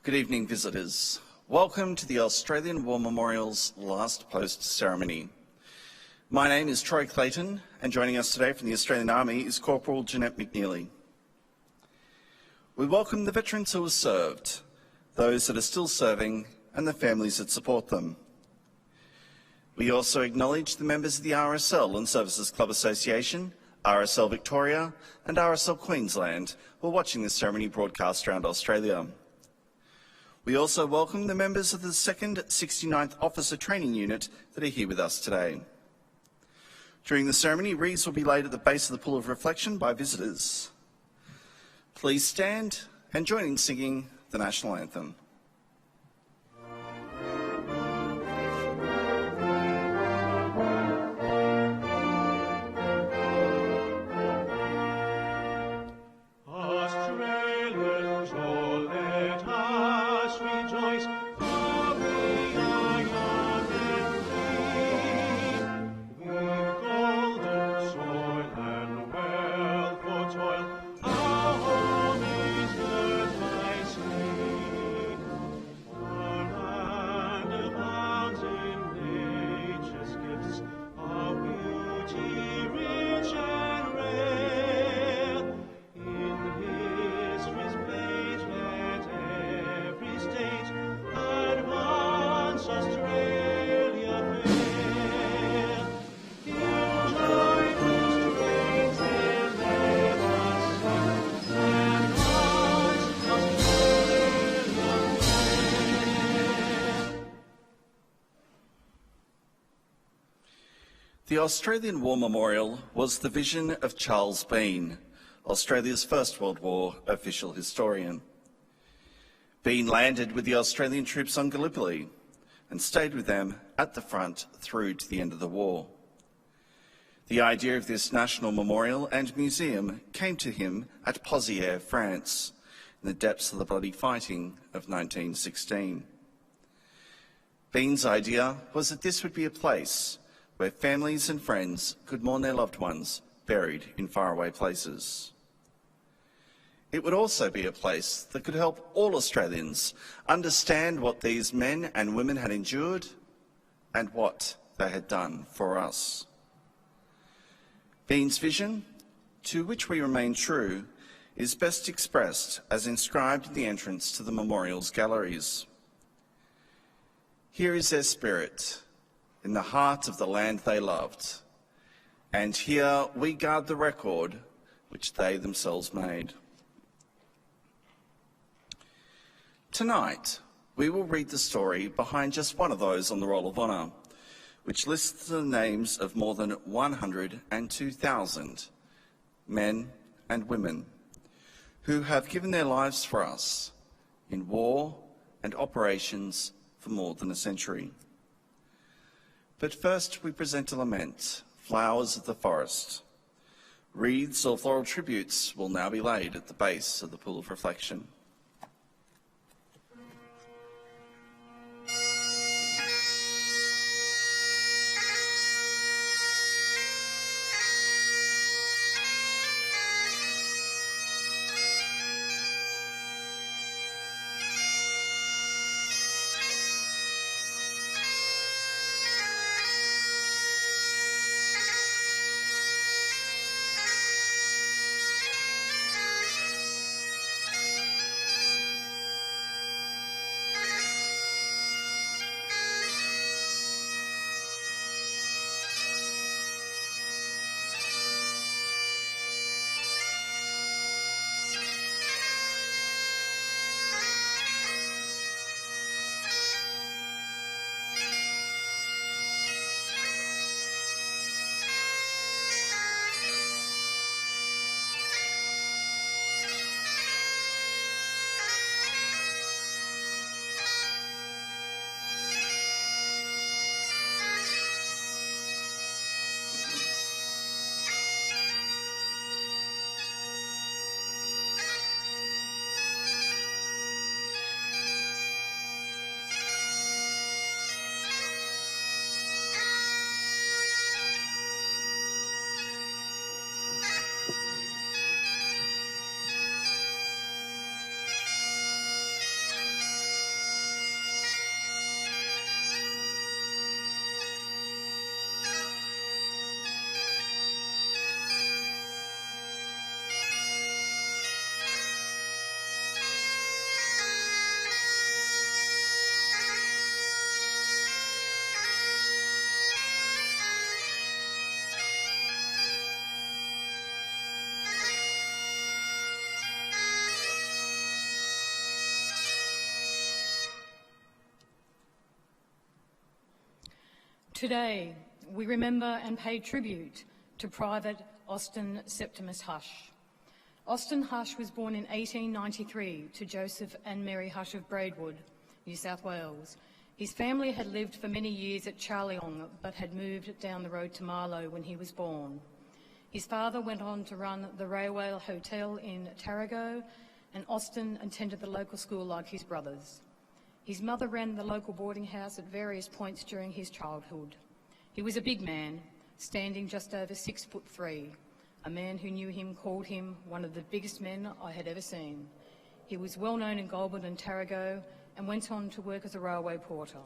Good evening, visitors. Welcome to the Australian War Memorial's last post ceremony. My name is Troy Clayton, and joining us today from the Australian Army is Corporal Jeanette McNeely. We welcome the veterans who have served, those that are still serving, and the families that support them. We also acknowledge the members of the RSL and Services Club Association, RSL Victoria, and RSL Queensland who are watching this ceremony broadcast around Australia. We also welcome the members of the 2nd 69th Officer Training Unit that are here with us today. During the ceremony, wreaths will be laid at the base of the Pool of Reflection by visitors. Please stand and join in singing the National Anthem. The Australian War Memorial was the vision of Charles Bean, Australia's First World War official historian. Bean landed with the Australian troops on Gallipoli and stayed with them at the front through to the end of the war. The idea of this national memorial and museum came to him at Pozières, France, in the depths of the bloody fighting of 1916. Bean's idea was that this would be a place where families and friends could mourn their loved ones buried in faraway places. It would also be a place that could help all Australians understand what these men and women had endured and what they had done for us. Bean's vision, to which we remain true, is best expressed as inscribed in the entrance to the memorial's galleries. Here is their spirit, in the heart of the land they loved, and here we guard the record which they themselves made. Tonight, we will read the story behind just one of those on the Roll of Honour, which lists the names of more than 102,000 men and women who have given their lives for us in war and operations for more than a century. But first we present a lament, Flowers of the Forest. Wreaths or floral tributes will now be laid at the base of the Pool of Reflection. Today, we remember and pay tribute to Private Austin Septimus Hush. Austin Hush was born in 1893 to Joseph and Mary Hush of Braidwood, New South Wales. His family had lived for many years at Charleong, but had moved down the road to Marlow when he was born. His father went on to run the Railway Hotel in Tarago, and Austin attended the local school like his brothers. His mother ran the local boarding house at various points during his childhood. He was a big man, standing just over 6'3". A man who knew him called him one of the biggest men I had ever seen. He was well known in Goulburn and Tarago and went on to work as a railway porter.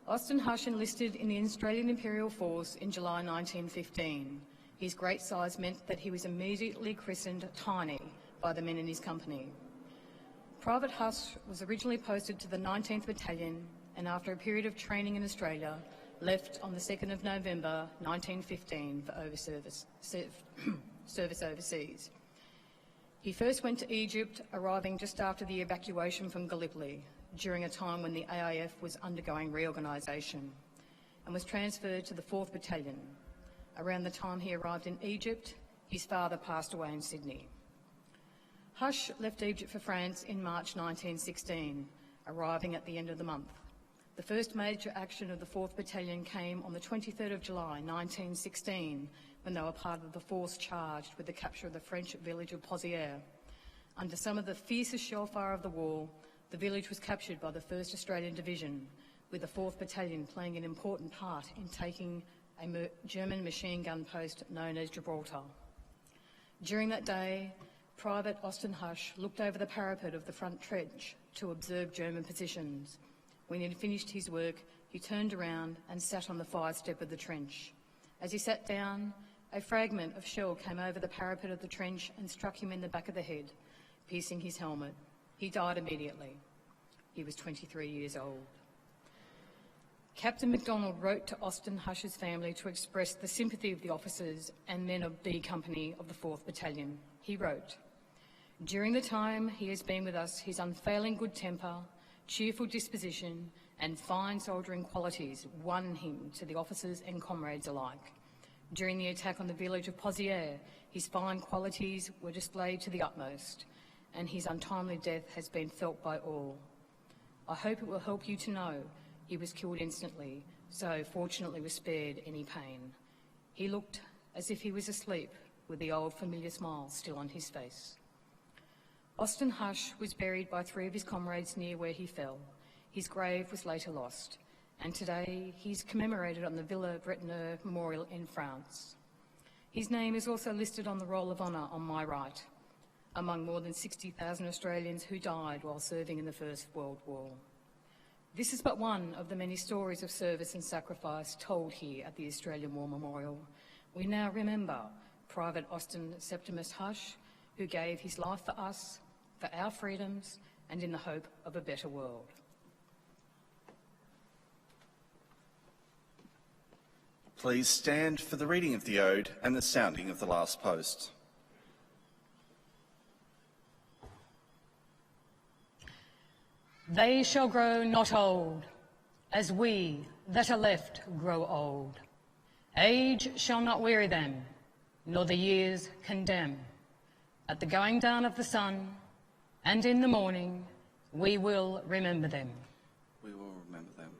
Austin Hush enlisted in the Australian Imperial Force in July 1915. His great size meant that he was immediately christened Tiny by the men in his company. Private Hush was originally posted to the 19th Battalion and after a period of training in Australia, left on the 2nd of November 1915 for service overseas. He first went to Egypt, arriving just after the evacuation from Gallipoli, during a time when the AIF was undergoing reorganisation, and was transferred to the 4th Battalion. Around the time he arrived in Egypt, his father passed away in Sydney. Hush left Egypt for France in March 1916, arriving at the end of the month. The first major action of the 4th Battalion came on the 23rd of July 1916, when they were part of the force charged with the capture of the French village of Pozières. Under some of the fiercest shellfire of the war, the village was captured by the 1st Australian Division, with the 4th Battalion playing an important part in taking a German machine gun post known as Gibraltar. During that day, Private Austin Hush looked over the parapet of the front trench to observe German positions. When he had finished his work, he turned around and sat on the fire step of the trench. As he sat down, a fragment of shell came over the parapet of the trench and struck him in the back of the head, piercing his helmet. He died immediately. He was 23 years old. Captain MacDonald wrote to Austin Hush's family to express the sympathy of the officers and men of B Company of the 4th Battalion. He wrote, "During the time he has been with us, his unfailing good temper, cheerful disposition and fine soldiering qualities won him to the officers and comrades alike. During the attack on the village of Pozières, his fine qualities were displayed to the utmost, and his untimely death has been felt by all. I hope it will help you to know he was killed instantly, so fortunately was spared any pain. He looked as if he was asleep, with the old familiar smile still on his face." Austin Hush was buried by 3 of his comrades near where he fell. His grave was later lost, and today he's commemorated on the Villa Bretonneux Memorial in France. His name is also listed on the Roll of Honour on my right, among more than 60,000 Australians who died while serving in the First World War. This is but one of the many stories of service and sacrifice told here at the Australian War Memorial. We now remember Private Austin Septimus Hush, who gave his life for us, for our freedoms, and in the hope of a better world. Please stand for the reading of the Ode and the sounding of the last post. They shall grow not old, as we that are left grow old. Age shall not weary them, nor the years condemn. At the going down of the sun, and in the morning, we will remember them. We will remember them.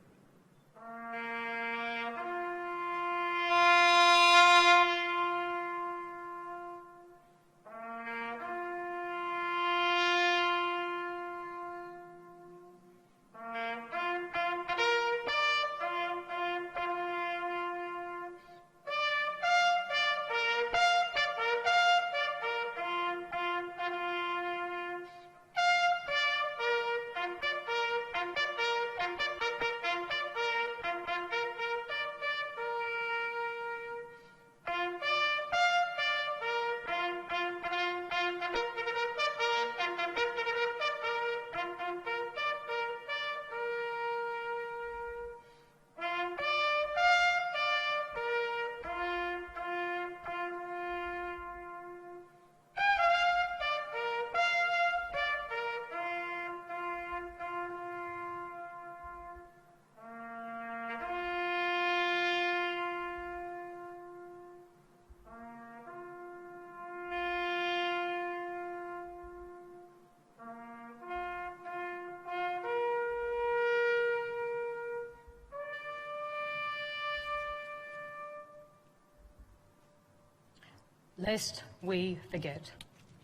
lest we forget.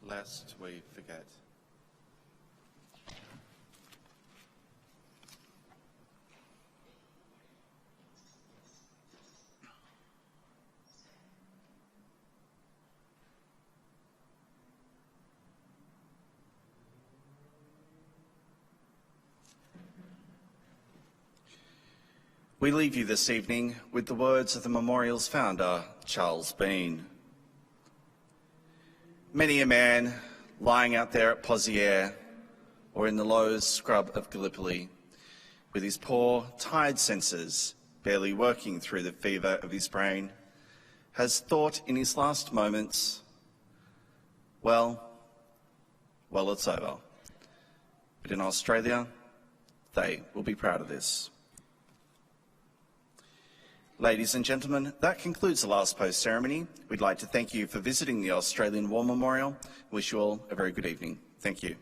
Lest we forget. We leave you this evening with the words of the memorial's founder, Charles Bean. Many a man lying out there at Pozières or in the low scrub of Gallipoli, with his poor, tired senses barely working through the fever of his brain, has thought in his last moments, well, it's over. But in Australia, they will be proud of this. Ladies and gentlemen, that concludes the last post ceremony. We'd like to thank you for visiting the Australian War Memorial. Wish you all a very good evening. Thank you.